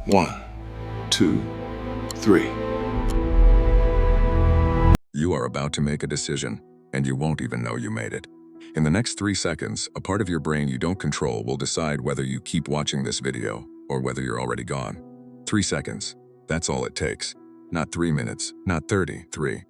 1, 2, 3. You are about to make a decision, and you won't even know you made it. In the next 3 seconds, a part of your brain you don't control will decide whether you keep watching this video or whether you're already gone. 3 seconds. That's all it takes. Not 3 minutes, not 33.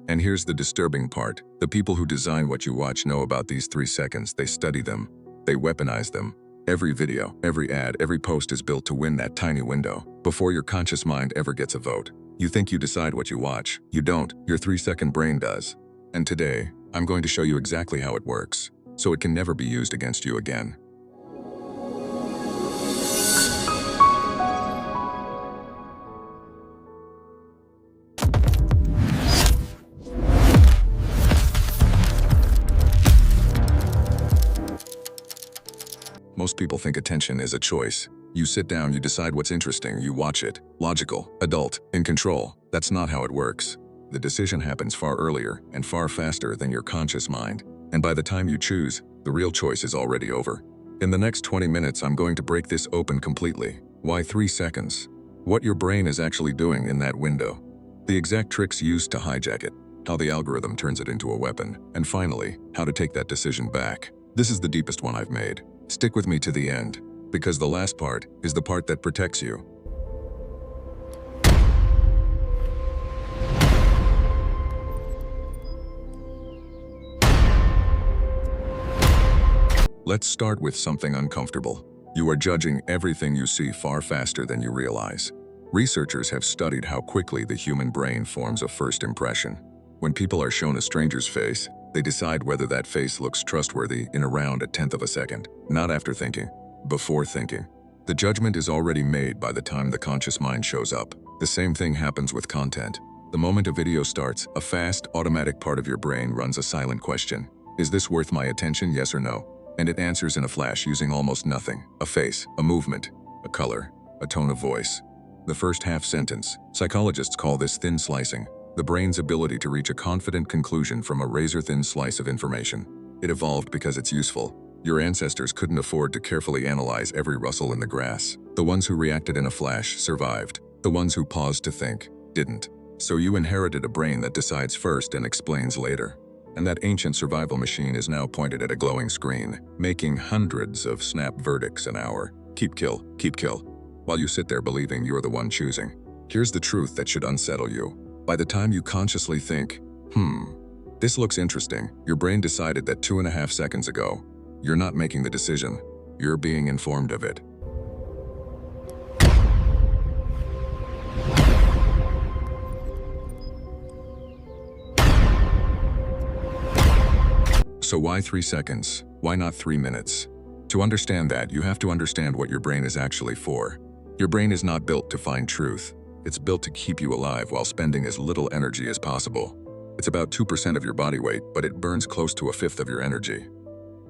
And here's the disturbing part. The people who design what you watch know about these 3 seconds. They study them. They weaponize them. Every video, every ad, every post is built to win that tiny window before your conscious mind ever gets a vote. You think you decide what you watch. You don't. Your 3-second brain does. And today, I'm going to show you exactly how it works, so it can never be used against you again. Most people think attention is a choice. You sit down, you decide what's interesting, you watch it. Logical, adult, in control. That's not how it works. The decision happens far earlier and far faster than your conscious mind. And by the time you choose, the real choice is already over. In the next 20 minutes, I'm going to break this open completely. Why 3 seconds? What your brain is actually doing in that window. The exact tricks used to hijack it. How the algorithm turns it into a weapon. And finally, how to take that decision back. This is the deepest one I've made. Stick with me to the end, because the last part is the part that protects you. Let's start with something uncomfortable. You are judging everything you see far faster than you realize. Researchers have studied how quickly the human brain forms a first impression. When people are shown a stranger's face, they decide whether that face looks trustworthy in around 1/10 of a second. Not after thinking, before thinking. The judgment is already made by the time the conscious mind shows up. The same thing happens with content. The moment a video starts, a fast, automatic part of your brain runs a silent question. Is this worth my attention, yes or no? And it answers in a flash using almost nothing. A face, a movement, a color, a tone of voice. The first half sentence. Psychologists call this thin slicing. The brain's ability to reach a confident conclusion from a razor-thin slice of information. It evolved because it's useful. Your ancestors couldn't afford to carefully analyze every rustle in the grass. The ones who reacted in a flash survived. The ones who paused to think didn't. So you inherited a brain that decides first and explains later. And that ancient survival machine is now pointed at a glowing screen, making hundreds of snap verdicts an hour. Keep kill, while you sit there believing you're the one choosing. Here's the truth that should unsettle you. By the time you consciously think, this looks interesting, your brain decided that 2.5 seconds ago. You're not making the decision, you're being informed of it. So why 3 seconds? Why not 3 minutes? To understand that, you have to understand what your brain is actually for. Your brain is not built to find truth. It's built to keep you alive while spending as little energy as possible. It's about 2% of your body weight, but it burns close to 1/5 of your energy.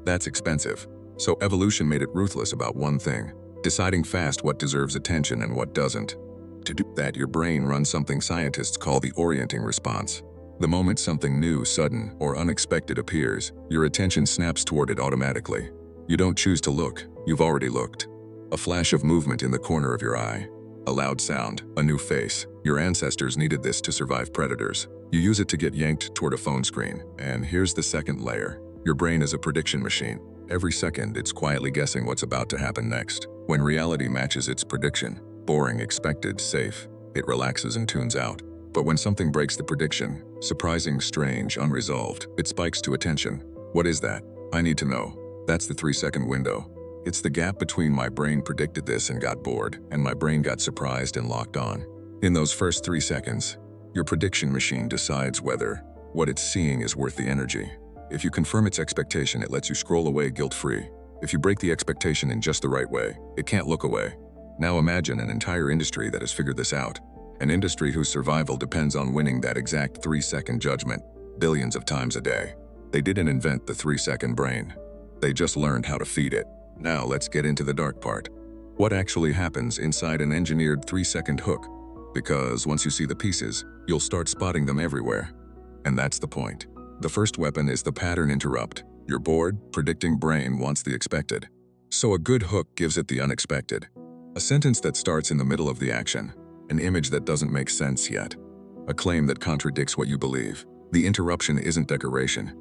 That's expensive. So evolution made it ruthless about one thing, deciding fast what deserves attention and what doesn't. To do that, your brain runs something scientists call the orienting response. The moment something new, sudden, or unexpected appears, your attention snaps toward it automatically. You don't choose to look, you've already looked. A flash of movement in the corner of your eye. A loud sound, a new face. Your ancestors needed this to survive predators. You use it to get yanked toward a phone screen. And here's the second layer. Your brain is a prediction machine. Every second, it's quietly guessing what's about to happen next. When reality matches its prediction, boring, expected, safe, it relaxes and tunes out. But when something breaks the prediction, surprising, strange, unresolved, it spikes to attention. What is that? I need to know. That's the 3-second window. It's the gap between my brain predicted this and got bored, and my brain got surprised and locked on. In those first 3 seconds, your prediction machine decides whether what it's seeing is worth the energy. If you confirm its expectation, it lets you scroll away guilt-free. If you break the expectation in just the right way, it can't look away. Now imagine an entire industry that has figured this out. An industry whose survival depends on winning that exact 3-second judgment, billions of times a day. They didn't invent the 3-second brain. They just learned how to feed it. Now let's get into the dark part. What actually happens inside an engineered 3-second hook? Because once you see the pieces, you'll start spotting them everywhere. And that's the point. The first weapon is the pattern interrupt. Your bored, predicting brain wants the expected. So a good hook gives it the unexpected. A sentence that starts in the middle of the action. An image that doesn't make sense yet. A claim that contradicts what you believe. The interruption isn't decoration.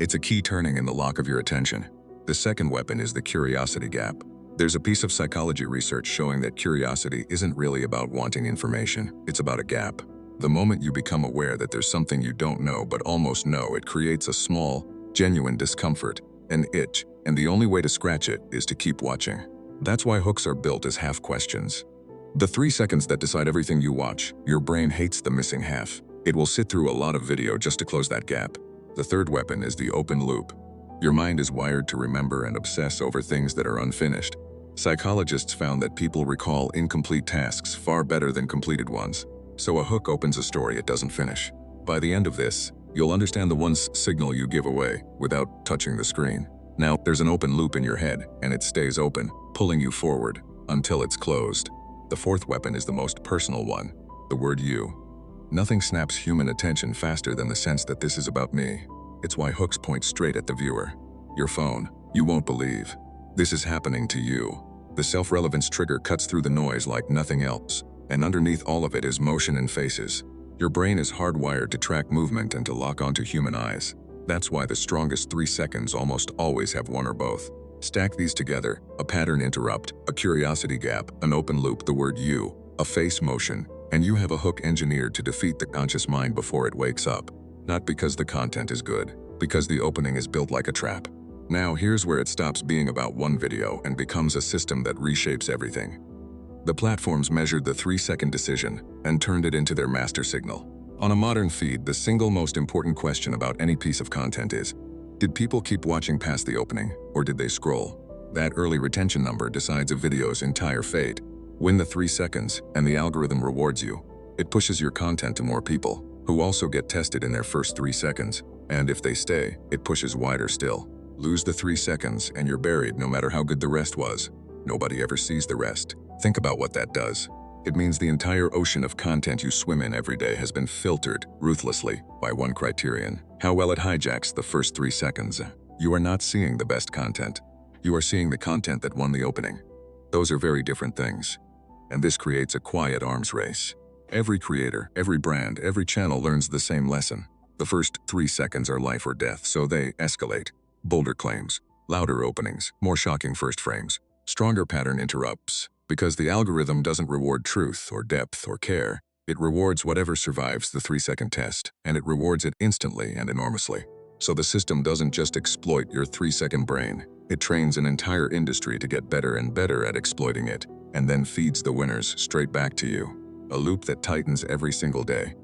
It's a key turning in the lock of your attention. The second weapon is the curiosity gap. There's a piece of psychology research showing that curiosity isn't really about wanting information, it's about a gap. The moment you become aware that there's something you don't know but almost know, it creates a small, genuine discomfort, an itch, and the only way to scratch it is to keep watching. That's why hooks are built as half questions. The 3 seconds that decide everything you watch, your brain hates the missing half. It will sit through a lot of video just to close that gap. The third weapon is the open loop. Your mind is wired to remember and obsess over things that are unfinished. Psychologists found that people recall incomplete tasks far better than completed ones. So a hook opens a story it doesn't finish. By the end of this, you'll understand the one signal you give away without touching the screen. Now, there's an open loop in your head, and it stays open, pulling you forward until it's closed. The fourth weapon is the most personal one, the word you. Nothing snaps human attention faster than the sense that this is about me. It's why hooks point straight at the viewer. Your phone. You won't believe. This is happening to you. The self-relevance trigger cuts through the noise like nothing else, and underneath all of it is motion and faces. Your brain is hardwired to track movement and to lock onto human eyes. That's why the strongest 3 seconds almost always have one or both. Stack these together, a pattern interrupt, a curiosity gap, an open loop, the word you, a face motion, and you have a hook engineered to defeat the conscious mind before it wakes up. Not because the content is good, because the opening is built like a trap. Now here's where it stops being about one video and becomes a system that reshapes everything. The platforms measured the 3-second decision and turned it into their master signal. On a modern feed, the single most important question about any piece of content is, did people keep watching past the opening, or did they scroll? That early retention number decides a video's entire fate. Win the 3 seconds, and the algorithm rewards you. It pushes your content to more people, who also get tested in their first 3 seconds. And if they stay, it pushes wider still. Lose the 3 seconds, and you're buried no matter how good the rest was. Nobody ever sees the rest. Think about what that does. It means the entire ocean of content you swim in every day has been filtered, ruthlessly, by one criterion: how well it hijacks the first 3 seconds. You are not seeing the best content. You are seeing the content that won the opening. Those are very different things. And this creates a quiet arms race. Every creator, every brand, every channel learns the same lesson. The first 3 seconds are life or death, so they escalate. Bolder claims, louder openings, more shocking first frames. Stronger pattern interrupts. Because the algorithm doesn't reward truth or depth or care, it rewards whatever survives the 3-second test, and it rewards it instantly and enormously. So the system doesn't just exploit your 3-second brain, it trains an entire industry to get better and better at exploiting it, and then feeds the winners straight back to you. A loop that tightens every single day.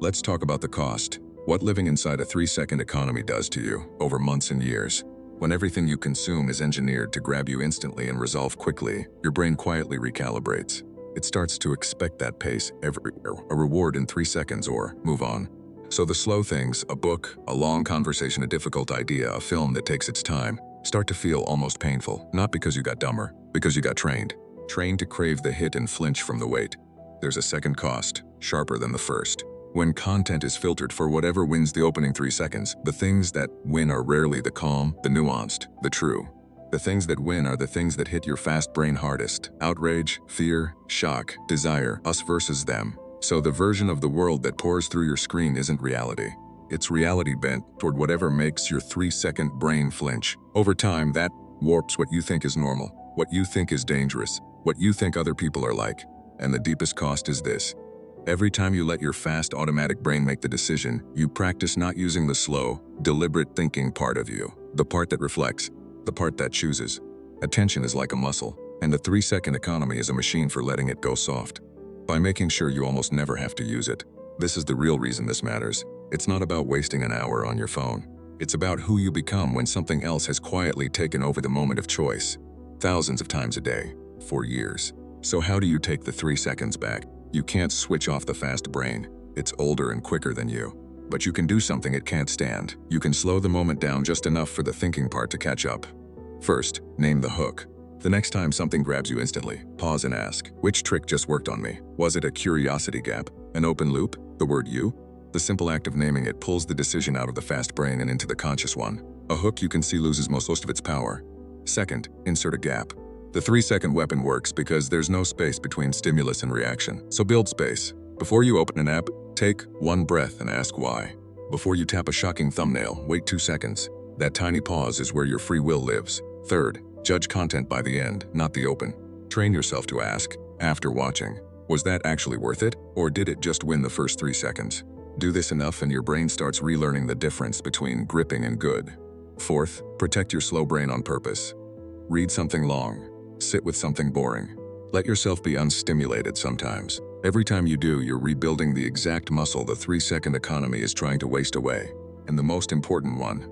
Let's talk about the cost. What living inside a 3-second economy does to you over months and years. When everything you consume is engineered to grab you instantly and resolve quickly, your brain quietly recalibrates. It starts to expect that pace everywhere, a reward in 3 seconds or move on. So the slow things, a book, a long conversation, a difficult idea, a film that takes its time, start to feel almost painful, not because you got dumber, because you got trained. Trained to crave the hit and flinch from the wait. There's a second cost, sharper than the first. When content is filtered for whatever wins the opening 3 seconds, the things that win are rarely the calm, the nuanced, the true. The things that win are the things that hit your fast brain hardest. Outrage, fear, shock, desire, us versus them. So the version of the world that pours through your screen isn't reality. It's reality bent toward whatever makes your 3-second brain flinch. Over time, that warps what you think is normal, what you think is dangerous, what you think other people are like. And the deepest cost is this. Every time you let your fast, automatic brain make the decision, you practice not using the slow, deliberate thinking part of you, the part that reflects, the part that chooses. Attention is like a muscle, and the 3-second economy is a machine for letting it go soft. By making sure you almost never have to use it. This is the real reason this matters. It's not about wasting an hour on your phone. It's about who you become when something else has quietly taken over the moment of choice. Thousands of times a day, for years. So how do you take the 3 seconds back? You can't switch off the fast brain. It's older and quicker than you. But you can do something it can't stand. You can slow the moment down just enough for the thinking part to catch up. First, name the hook. The next time something grabs you instantly, pause and ask, which trick just worked on me? Was it a curiosity gap? An open loop? The word you? The simple act of naming it pulls the decision out of the fast brain and into the conscious one. A hook you can see loses most of its power. Second, insert a gap. The 3-second weapon works because there's no space between stimulus and reaction. So build space. Before you open an app, take one breath and ask why. Before you tap a shocking thumbnail, wait 2 seconds. That tiny pause is where your free will lives. Third, judge content by the end, not the open. Train yourself to ask, after watching, was that actually worth it, or did it just win the first 3 seconds? Do this enough and your brain starts relearning the difference between gripping and good. Fourth, protect your slow brain on purpose. Read something long. Sit with something boring. Let yourself be unstimulated sometimes. Every time you do, you're rebuilding the exact muscle the 3-second economy is trying to waste away. And the most important one,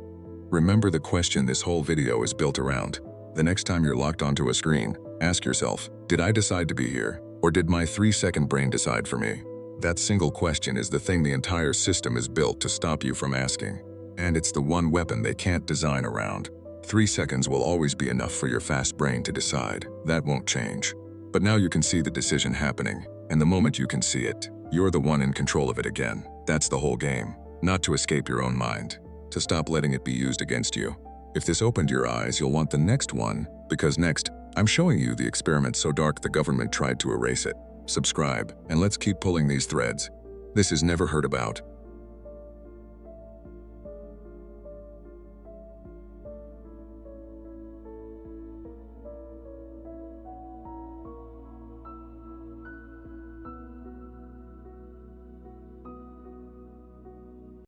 remember the question this whole video is built around. The next time you're locked onto a screen, ask yourself, did I decide to be here? Or did my 3-second brain decide for me? That single question is the thing the entire system is built to stop you from asking. And it's the one weapon they can't design around. 3 seconds will always be enough for your fast brain to decide. That won't change. But now you can see the decision happening, and the moment you can see it, you're the one in control of it again. That's the whole game. Not to escape your own mind, to stop letting it be used against you. If this opened your eyes, you'll want the next one, because next, I'm showing you the experiment so dark the government tried to erase it. Subscribe, and let's keep pulling these threads. This is Never Heard About.